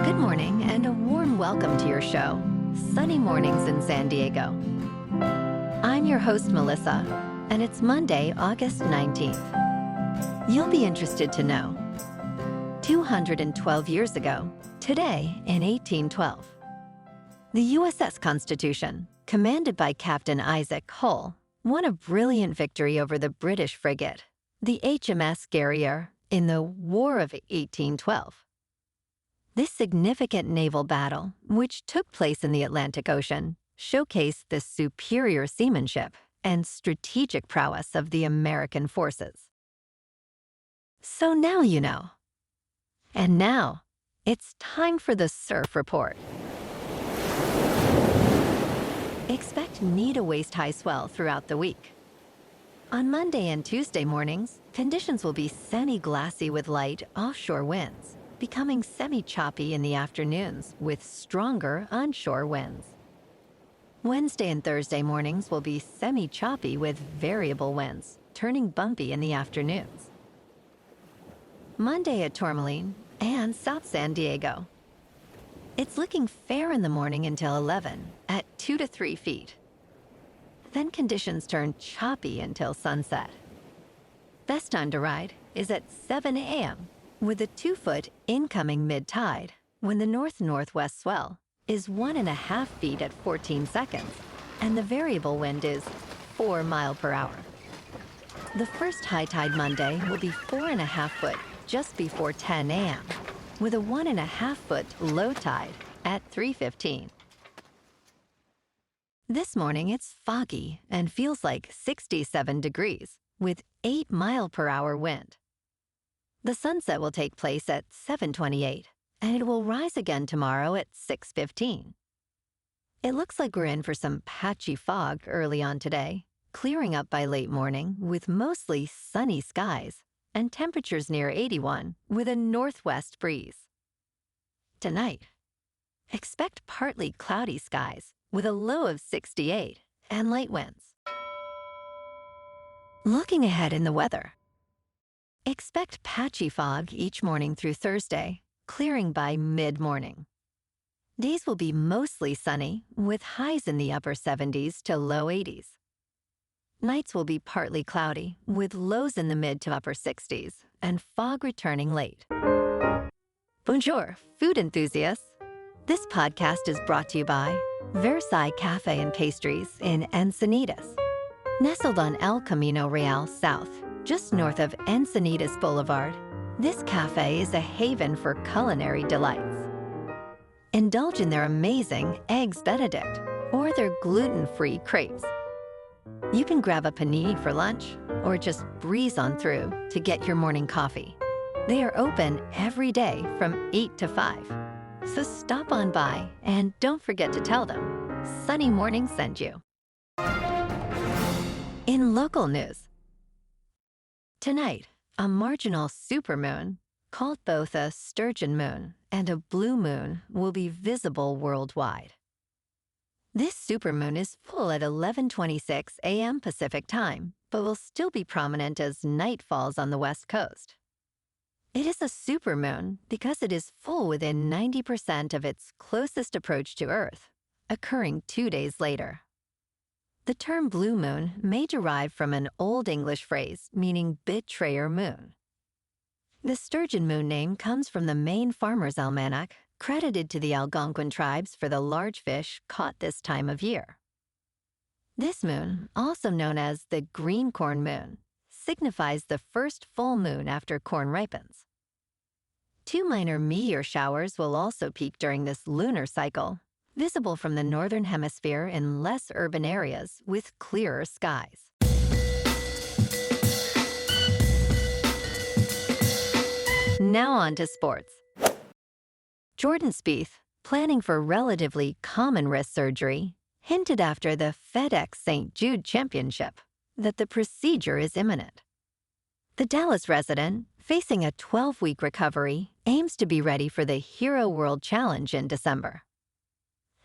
Good morning and a warm welcome to your show, Sunny Mornings in San Diego. I'm your host, Melissa, and it's Monday, August 19th. You'll be interested to know, 212 years ago, today in 1812, the USS Constitution, commanded by Captain Isaac Hull, won a brilliant victory over the British frigate, the HMS Guerriere, in the War of 1812. This significant naval battle, which took place in the Atlantic Ocean, showcased the superior seamanship and strategic prowess of the American forces. So now you know. And now, it's time for the Surf Report. Expect knee to waist-high swell throughout the week. On Monday and Tuesday mornings, conditions will be semi-glassy with light offshore winds, becoming semi-choppy in the afternoons with stronger onshore winds. Wednesday and Thursday mornings will be semi-choppy with variable winds, turning bumpy in the afternoons. Monday at Tourmaline and South San Diego. It's looking fair in the morning until 11 at 2 to 3 feet. Then conditions turn choppy until sunset. Best time to ride is at 7 a.m. with a 2-foot incoming mid-tide when the north-northwest swell is 1.5 feet at 14 seconds and the variable wind is 4 miles per hour. The first high tide Monday will be 4.5 foot just before 10 a.m. with a 1.5 foot low tide at 3:15. This morning it's foggy and feels like 67 degrees with 8 mile per hour wind. The sunset will take place at 7:28 and it will rise again tomorrow at 6:15. It looks like we're in for some patchy fog early on today, clearing up by late morning with mostly sunny skies and temperatures near 81 with a northwest breeze. Tonight, expect partly cloudy skies with a low of 68 and light winds. Looking ahead in the weather, expect patchy fog each morning through Thursday, clearing by mid-morning. Days will be mostly sunny with highs in the upper 70s to low 80s. Nights will be partly cloudy, with lows in the mid to upper 60s, and fog returning late. Bonjour, food enthusiasts. This podcast is brought to you by Versailles Cafe and Pastries in Encinitas. Nestled on El Camino Real South, just north of Encinitas Boulevard, this cafe is a haven for culinary delights. Indulge in their amazing Eggs Benedict or their gluten-free crepes. You can grab a panini for lunch or just breeze on through to get your morning coffee. They are open every day from 8 to 5. So stop on by and don't forget to tell them Sunny Morning sent you. In local news, tonight, a marginal supermoon, called both a Sturgeon moon and a blue moon, will be visible worldwide. This supermoon is full at 11:26 a.m. Pacific time, but will still be prominent as night falls on the West Coast. It is a supermoon because it is full within 90% of its closest approach to Earth, occurring 2 days later. The term blue moon may derive from an Old English phrase meaning betrayer moon. The Sturgeon moon name comes from the Maine Farmer's Almanac, credited to the Algonquin tribes for the large fish caught this time of year. This moon, also known as the green corn moon, signifies the first full moon after corn ripens. 2 minor meteor showers will also peak during this lunar cycle, visible from the northern hemisphere in less urban areas with clearer skies. Now on to sports. Jordan Spieth, planning for relatively common wrist surgery, hinted after the FedEx St. Jude Championship that the procedure is imminent. The Dallas resident, facing a 12-week recovery, aims to be ready for the Hero World Challenge in December.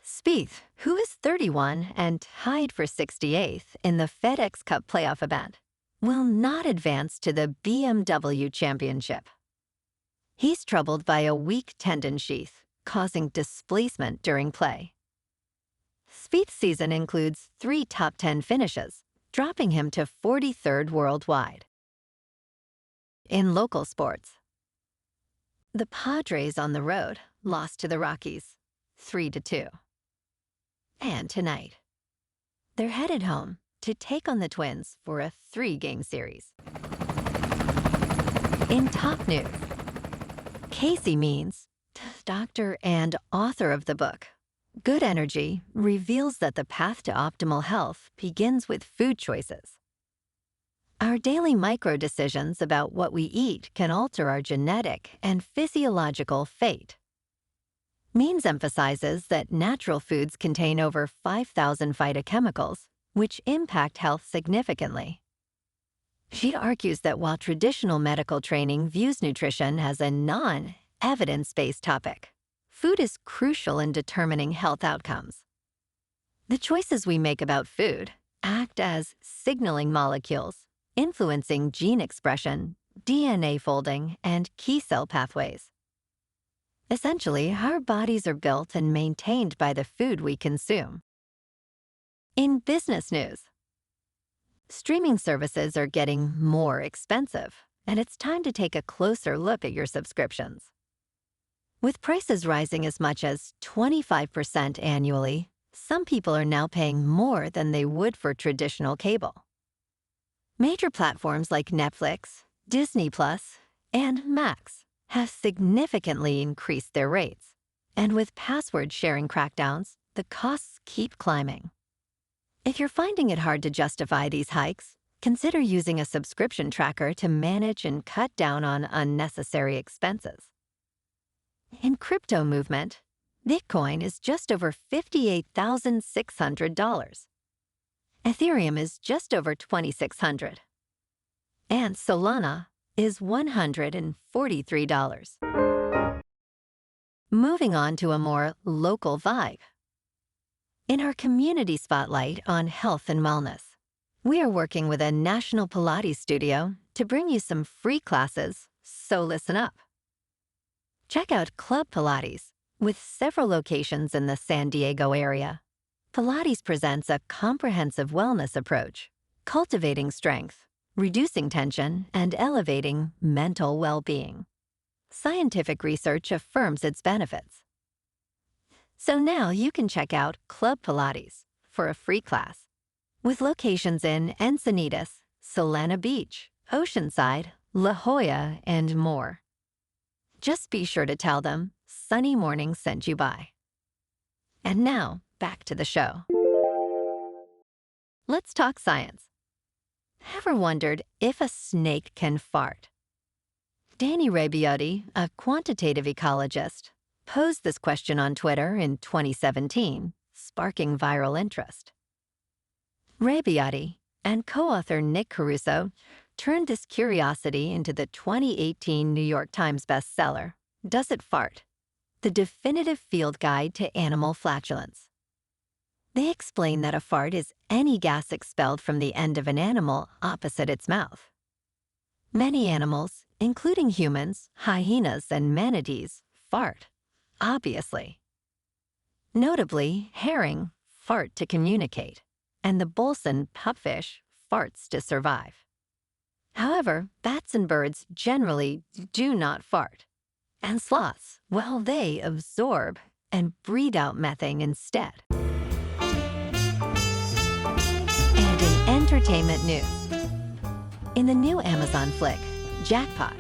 Spieth, who is 31 and tied for 68th in the FedEx Cup playoff event, will not advance to the BMW Championship. He's troubled by a weak tendon sheath, causing displacement during play. Spieth's season includes 3 top 10 finishes, dropping him to 43rd worldwide. In local sports, the Padres on the road lost to the Rockies 3-2. And tonight, they're headed home to take on the Twins for a 3-game series. In top news, Casey Means, doctor and author of the book, Good Energy, reveals that the path to optimal health begins with food choices. Our daily micro-decisions about what we eat can alter our genetic and physiological fate. Means emphasizes that natural foods contain over 5,000 phytochemicals, which impact health significantly. She argues that while traditional medical training views nutrition as a non-evidence-based topic, food is crucial in determining health outcomes. The choices we make about food act as signaling molecules, influencing gene expression, DNA folding, and key cell pathways. Essentially, our bodies are built and maintained by the food we consume. In business news, streaming services are getting more expensive, and it's time to take a closer look at your subscriptions. With prices rising as much as 25% annually, some people are now paying more than they would for traditional cable. Major platforms like Netflix, Disney+, and Max have significantly increased their rates, and with password sharing crackdowns, the costs keep climbing. If you're finding it hard to justify these hikes, consider using a subscription tracker to manage and cut down on unnecessary expenses. In crypto movement, Bitcoin is just over $58,600. Ethereum is just over $2,600. And Solana is $143. Moving on to a more local vibe. In our community spotlight on health and wellness, we are working with a national Pilates studio to bring you some free classes, so listen up. Check out Club Pilates, with several locations in the San Diego area. Pilates presents a comprehensive wellness approach, cultivating strength, reducing tension, and elevating mental well-being. Scientific research affirms its benefits. So now you can check out Club Pilates for a free class, with locations in Encinitas, Solana Beach, Oceanside, La Jolla, and more. Just be sure to tell them Sunny Morning sent you by. And now, back to the show. Let's talk science. Ever wondered if a snake can fart? Danny Rabiotti, a quantitative ecologist, posed this question on Twitter in 2017, sparking viral interest. Rabiotti and co-author Nick Caruso turned this curiosity into the 2018 New York Times bestseller, Does It Fart? The Definitive Field Guide to Animal Flatulence. They explain that a fart is any gas expelled from the end of an animal opposite its mouth. Many animals, including humans, hyenas, and manatees, fart, obviously. Notably, herring fart to communicate, and the Bolson pupfish farts to survive. However, bats and birds generally do not fart, and sloths, well, they absorb and breathe out methane instead. And in entertainment news, in the new Amazon flick, Jackpot,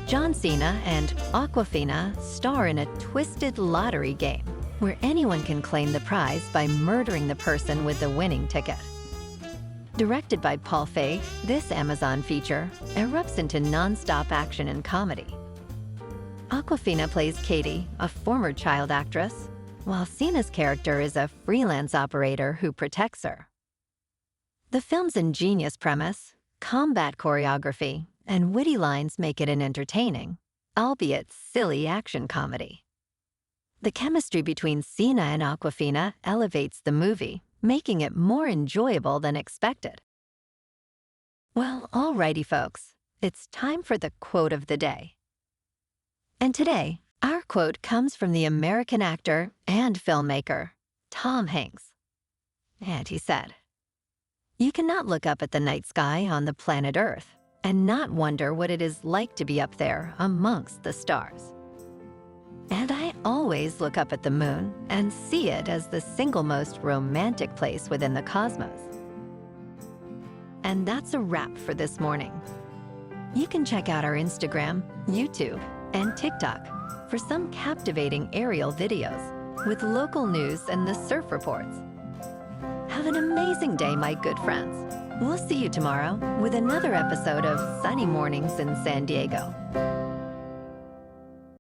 John Cena and Awkwafina star in a twisted lottery game where anyone can claim the prize by murdering the person with the winning ticket. Directed by Paul Feig, this Amazon feature erupts into non-stop action and comedy. Awkwafina plays Katie, a former child actress, while Cena's character is a freelance operator who protects her. The film's ingenious premise, combat choreography, and witty lines make it an entertaining, albeit silly action comedy. The chemistry between Cena and Awkwafina elevates the movie, making it more enjoyable than expected. Well, alrighty folks, it's time for the quote of the day. And today, Our quote comes from the American actor and filmmaker, Tom Hanks. And he said, "You cannot look up at the night sky on the planet Earth and not wonder what it is like to be up there amongst the stars." And I always look up at the moon and see it as the single most romantic place within the cosmos. And that's a wrap for this morning. You can check out our Instagram, YouTube, and TikTok for some captivating aerial videos with local news and the surf reports. Have an amazing day, my good friends. We'll see you tomorrow with another episode of Sunny Mornings in San Diego.